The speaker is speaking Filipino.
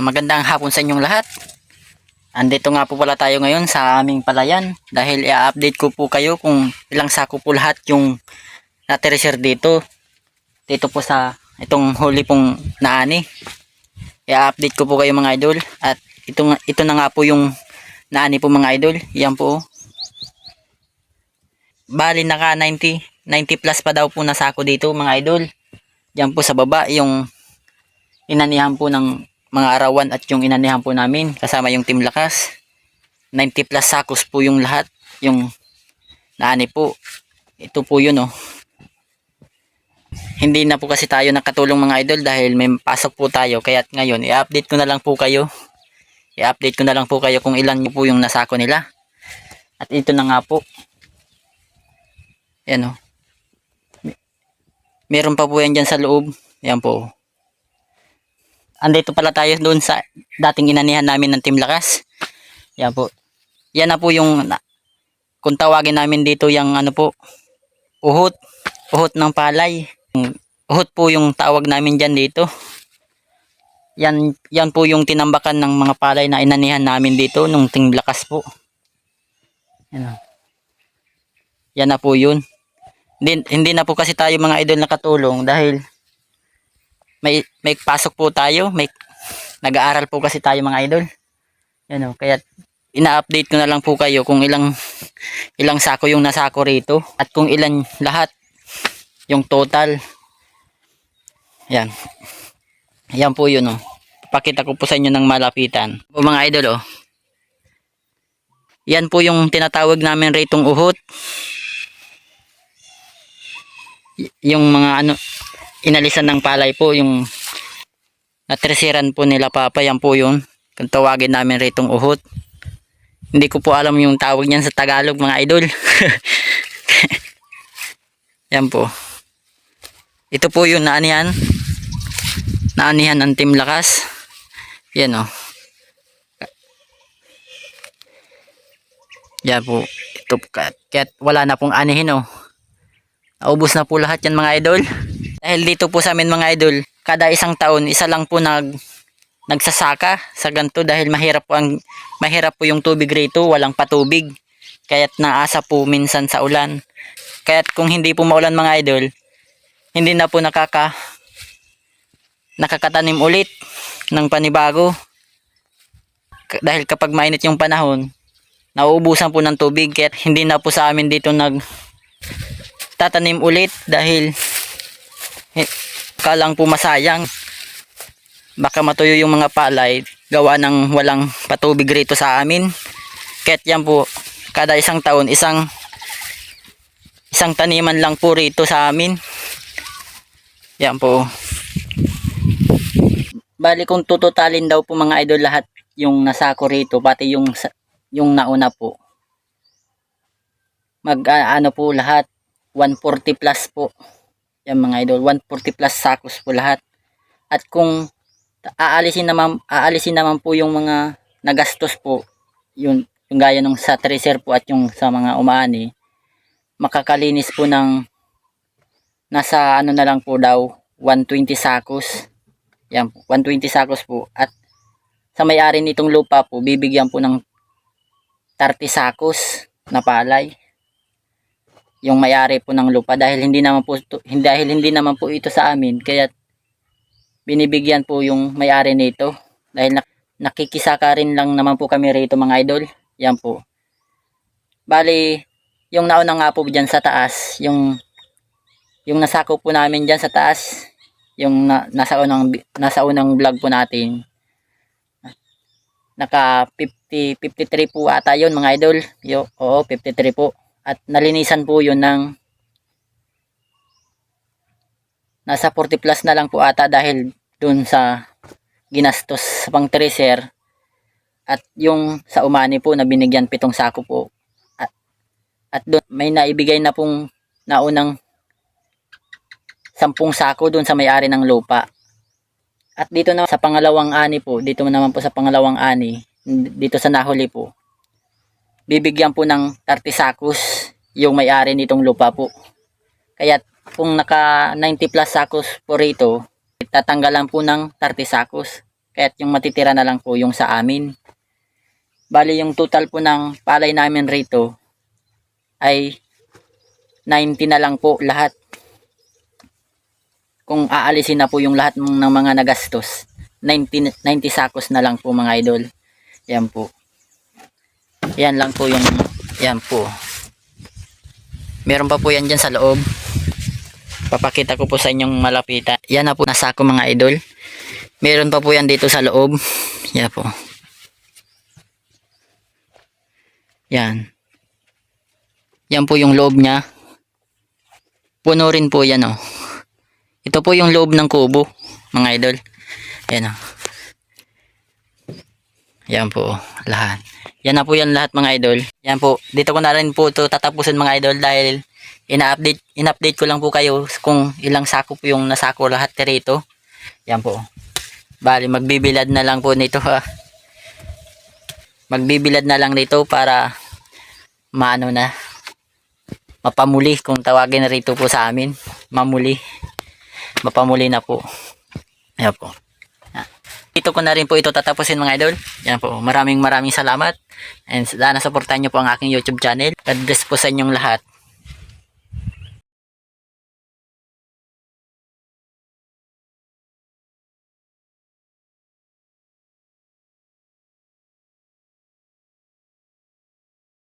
Magandang hapon sa inyong lahat. Andito nga po pala tayo ngayon sa aming palayan dahil i-update ko po kayo kung ilang sako po lahat yung na-treasure dito. Dito po sa itong huli pong naani. I-update ko po kayo mga idol at ito na nga po yung naani po mga idol. Yan po. Bali naka 90 plus pa daw po na sako dito mga idol. Yan po sa baba yung inanihan po ng mga arawan at yung inanihan po namin kasama yung Team Lakas. 90 plus sakos po yung lahat, yung naani po. Ito po yun Hindi na po kasi tayo nakatulong mga idol dahil may pasok po tayo, kaya ngayon i-update ko na lang po kayo. I-update ko na lang po kayo kung ilan po yung nasako nila. At ito na nga po. Yan Meron pa po yan dyan sa loob. Yan po. Andito pala tayo doon sa dating inanihan namin ng Team Lakas. Yan po. Yan na po yung kung tawagin namin dito yung uhot. Uhot ng palay. Uhot po yung tawag namin dyan dito. Yan po yung tinambakan ng mga palay na inanihan namin dito nung Team Lakas po. Yan na po yun. Hindi na po kasi tayo mga idol nakatulong dahil may pasok po tayo, nag-aaral po kasi tayo mga idol. Kaya ina-update ko na lang po kayo kung ilang sako yung nasako rito at kung ilan lahat yung total. Yan. Yan po yun Pakita ko po sa inyo ng malapitan. O mga idol Yan po yung tinatawag namin ritong uhot. Yung mga inalisan ng palay po, yung natresiran po nila papa, yan po yun. Kung tawagin namin ritong uhot. Hindi ko po alam yung tawag niyan sa Tagalog mga idol. Yan po. Ito po yung naanihan ng Team Lakas. Yan Yan po. Ito kahit wala na pong anihin Naubos na po lahat yan mga idol. Dahil dito po sa amin mga idol, kada isang taon, isa lang po nagsasaka sa ganito dahil mahirap po yung tubig rito, walang patubig. Kaya't naasa po minsan sa ulan. Kaya't kung hindi po maulan mga idol, hindi na po nakakatanim ulit ng panibago. Dahil kapag mainit yung panahon, nauubusan po ng tubig, kaya't hindi na po sa amin dito tatanim ulit dahil kalang po masayang, baka matuyo yung mga palay gawa ng walang patubig rito sa amin. Kaya't yan po, kada isang taon isang taniman lang po rito sa amin. Yan po. Bali kung tututalin daw po mga idol lahat yung nasako rito, pati yung nauna po, po lahat 140 plus po. Yan mga idol, 140 plus sakos po lahat. At kung aalisin naman po yung mga nagastos po, yung gaya nung sa treasure po at yung sa mga umaani, makakalinis po ng nasa na lang po daw 120 sakos. Yan po, 120 sakos po. At sa may-ari nitong lupa po, bibigyan po ng 30 sakos na palay yung may-ari po ng lupa dahil hindi naman po ito sa amin, kaya binibigyan po yung may-ari nito dahil nakikisaka rin lang naman po kami rito mga idol. Yan po. Bali yung nauna nga po diyan sa taas, yung nasako po namin diyan sa taas, yung nasa unang vlog po natin, naka 53 po ata yun mga idol. Oo, 53 po. At nalinisan po yun ng nasa 40 plus na lang po ata dahil dun sa ginastos sa pang treasure. At yung sa umani po na binigyan 7 sako po. At dun may naibigay na pong naunang 10 sako dun sa may-ari ng lupa. At dito naman sa pangalawang ani po, dito sa nahuli po, bibigyan po ng 30 sakos yung may-ari nitong lupa po. Kaya kung naka 90 plus sakos po rito, tatanggalan po ng 30 sakos. Kaya't yung matitira na lang po yung sa amin. Bali yung total po ng palay namin rito ay 90 na lang po lahat. Kung aalisin na po yung lahat ng mga nagastos, 90 sakos na lang po mga idol. Yan po. Yan lang po yung, yan po. Meron pa po yan dyan sa loob. Papakita ko po sa inyong malapitan. Yan na po nasako mga idol. Meron pa po yan dito sa loob. Yan po. Yan. Yan po yung loob niya. Puno rin po yan oh. Ito po yung loob ng kubo mga idol. Yan oh. Yan po lahat. Yan na po yan lahat mga idol. Yan po. Dito ko na rin po ito tatapusin mga idol dahil in-update ko lang po kayo kung ilang sako po yung nasako lahat rito. Yan po. Bali magbibilad na lang po nito ha. Magbibilad na lang nito para maano na mapamuli kung tawagin na rito po sa amin. Mamuli. Mapamuli na po. Yan po. Dito ko na rin po ito tatapusin mga idol. Yan po. Maraming salamat. And sana supportan nyo po ang aking YouTube channel. God bless po sa inyong lahat.